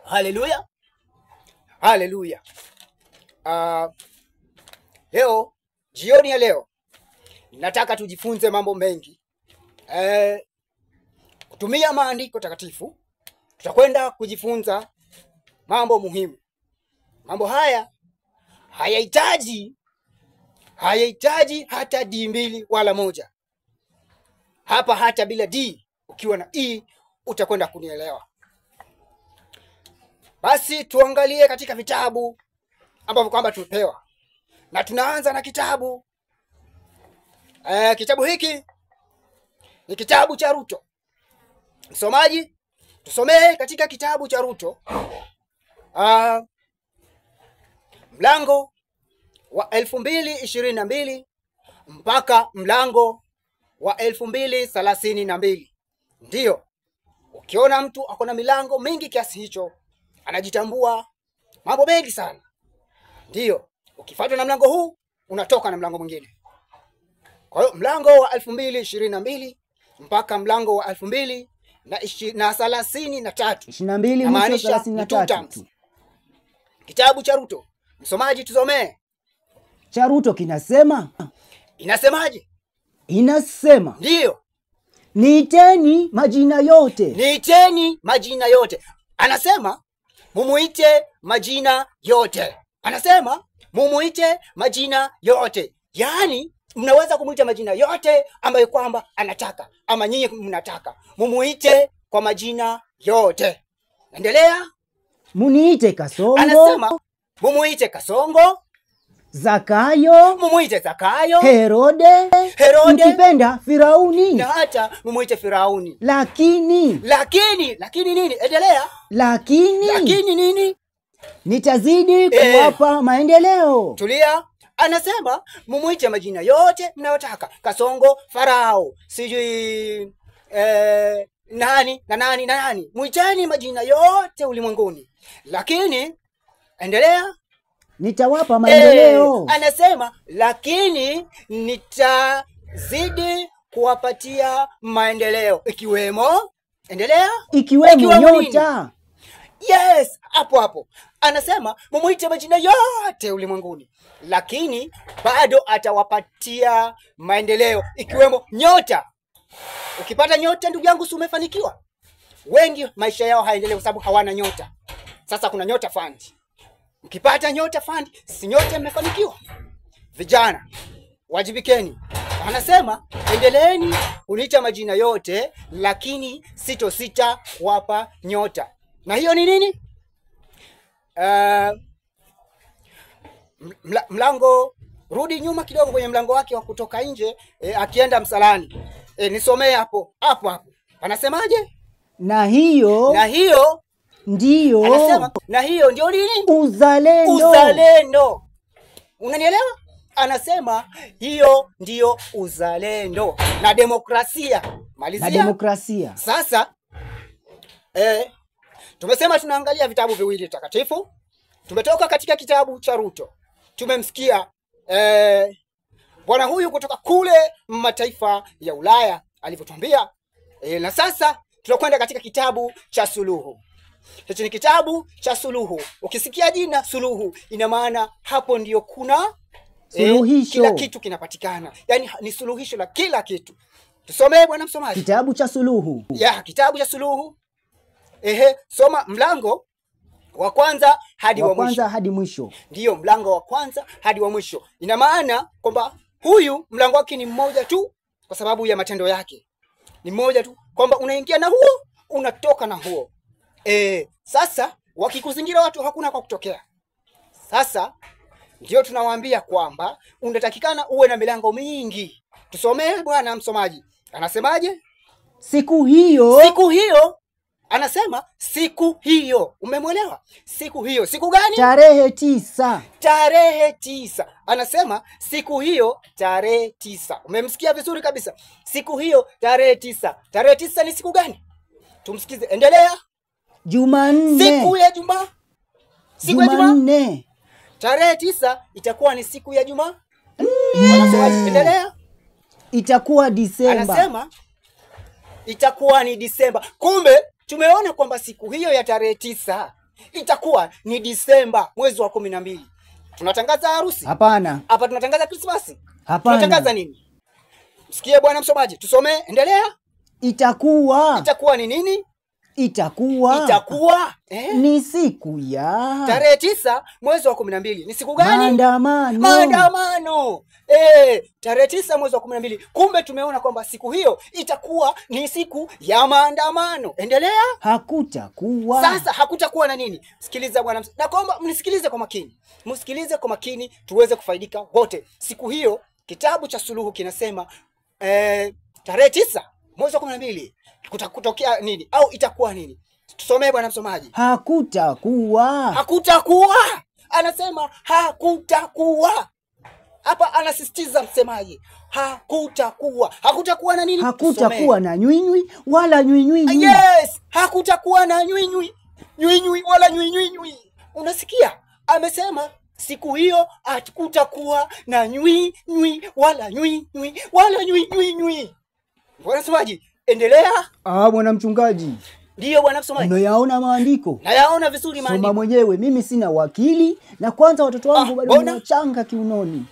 Haleluya. Haleluya. Leo, jioni ya leo, nataka tujifunze mambo mengi. Kutumia maandiko takatifu, tutakwenda kujifunza mambo muhimu. Mambo haya hayahitaji hata D mbili wala moja. Hapa hata bila D, ukiwa na E utakwenda kunielewa. Basi tuangalie katika vitabu ambavyo kwamba tumepewa. Na tunaanza na kitabu. Kitabu hiki ni kitabu cha Ruto. Msomaji, tusomee katika kitabu cha Ruto. Mlango wa 2022 mpaka mlango wa 2032. Ndiyo, ukiona mtu akona milango mingi kiasi hicho, anajitambua mambo mengi sana. Ndiyo, ukifuatwa na mlango huu, unatoka na mlango mwingine. Kwa hiyo mlango wa 2022 mpaka mlango wa 2033. Maanisha 33. Kitabu cha Ruto. Msomaji, tusomee. Cha Ruto kinasema. Inasemaje? Inasema. Ndiyo. Niiteni majina yote. Niiteni majina yote. Anasema mumuite majina yote. Anasema mumuite majina yote. Yaani mnaweza kumuita majina yote ambayo kwamba anataka, ama nyinyi mnataka. Mumuite kwa majina yote. Endelea. Muniite Kasongo. Anasema mumuite Kasongo. Zakayo. Mumuite Zakayo. Herode. Mkipenda Firauni. Na hata mumuite Firauni. Lakini nini? Endelea. Lakini nini? Nitazidi kuwapa maendeleo. Tulia. Anasema mumuite majina yote mnayotaka. Kasongo, Farao, sijui nani. Muiteni majina yote ulimwenguni. Lakini endelea. Nitawapa maendeleo. Anasema lakini nitazidi kuwapatia maendeleo. Ikiwemo, endelea. Ikiwemo nyota. Yes, hapo. Anasema mumuite majina yote ulimwenguni, lakini bado atawapatia maendeleo ikiwemo nyota. Ukipata nyota, ndugu yangu, si umefanikiwa? Wengi maisha yao haendelee kwa sababu hawana nyota. Sasa kuna nyota fund. Mkipata nyota fund, si nyota mmefanikiwa? Vijana, wajibikeni. Anasema endeleeni kuniita majina yote, lakini sitosita kuwapa nyota. Na hiyo ni nini? Mlango, rudi nyuma kidogo kwenye mlango wake wa kutoka nje, akienda msalani. Nisomee hapo. Anasemaje? Na hiyo ndiyo. Anasema na hiyo ndio nini? Uzalendo. Unanielewa? Anasema hiyo ndio uzalendo na demokrasia. Malizia. Na demokrasia. Sasa tumesema tunaangalia vitabu viwili takatifu. Tumetoka katika kitabu cha Ruto. Tumemsikia bwana huyu kutoka kule mataifa ya Ulaya alivyotuambia. Na sasa tunakwenda katika kitabu cha Suluhu. Hicho ni kitabu cha Suluhu. Ukisikia jina Suluhu, ina maana hapo ndio kuna suluhisho. Kila kitu kinapatikana. Yaani ni suluhisho la kila kitu. Tusomee bwana msomaji. Kitabu cha Suluhu. Kitabu cha Suluhu. Soma mlango wa kwanza hadi wa mwisho. Ndiyo, mlango wa kwanza hadi wa mwisho. Ina maana kwamba huyu mlango wake ni mmoja tu kwa sababu ya matendo yake. Ni mmoja tu, kwamba unaingia na huo, unatoka na huo. Sasa wakikuzingira watu hakuna kwa kutokea. Sasa ndio tunawaambia kwamba unatakikana uwe na milango mingi. Tusomee bwana msomaji. Anasemaje? Siku hiyo. Anasema siku hiyo. Umemwelewa? Siku hiyo. Siku gani? Tarehe 9. Anasema siku hiyo tarehe 9. Umemsikia vizuri kabisa. Siku hiyo tarehe 9. Tarehe 9 ni siku gani? Tumsikize. Endelea. Jumanne. Siku ya Jumaa. Jumanne. Tarehe 9 itakuwa ni siku ya Jumaa. Endelea. Itakuwa Disemba. Anasema itakuwa ni Disemba. Kumbe tumeona kwamba siku hiyo ya tarehe 9 itakuwa ni Disemba mwezi wa 12. Tunatangaza harusi? Hapana. Hapa tunatangaza Krismasi? Hapana. Tunatangaza nini? Msikie bwana msomaji, tusomee, endelea. Itakuwa ni nini? Itakuwa ni siku ya tarehe 9 mwezi wa 12. Ni siku gani? Maandamano. Tarehe 9 mwezi wa 12. Kumbe tumeona kwamba siku hiyo itakuwa ni siku ya maandamano. Endelea. Hakutakuwa. Sasa hakutakuwa na nini? Sikiliza bwana, na kwamba mnisikilize kwa makini. Msikilize kwa makini tuweze kufaidika wote. Siku hiyo kitabu cha Suluhu kinasema tarehe 9 mwezi wa 12 kutokea nini au itakuwa nini? Tusomee bwana msomaji. Hakutakuwa. Anasema hakutakuwa. Hapa anasisitiza msemaji. Hakutakuwa na nini? Hakutakuwa na nywinywi wala nywinywi. Yes, hakutakuwa na nywinywi wala nywinywi. Unasikia? Amesema siku hiyo hakutakuwa na nywinywi wala nywinywi. Bwana msomaji, endelea. Bwana mchungaji. Ndio bwana msomaji. Unayaona maandiko? Nayaona vizuri maandiko. Soma mwenyewe, mimi sina wakili na kwanza watoto wangu bado ni wachanga kiunoni.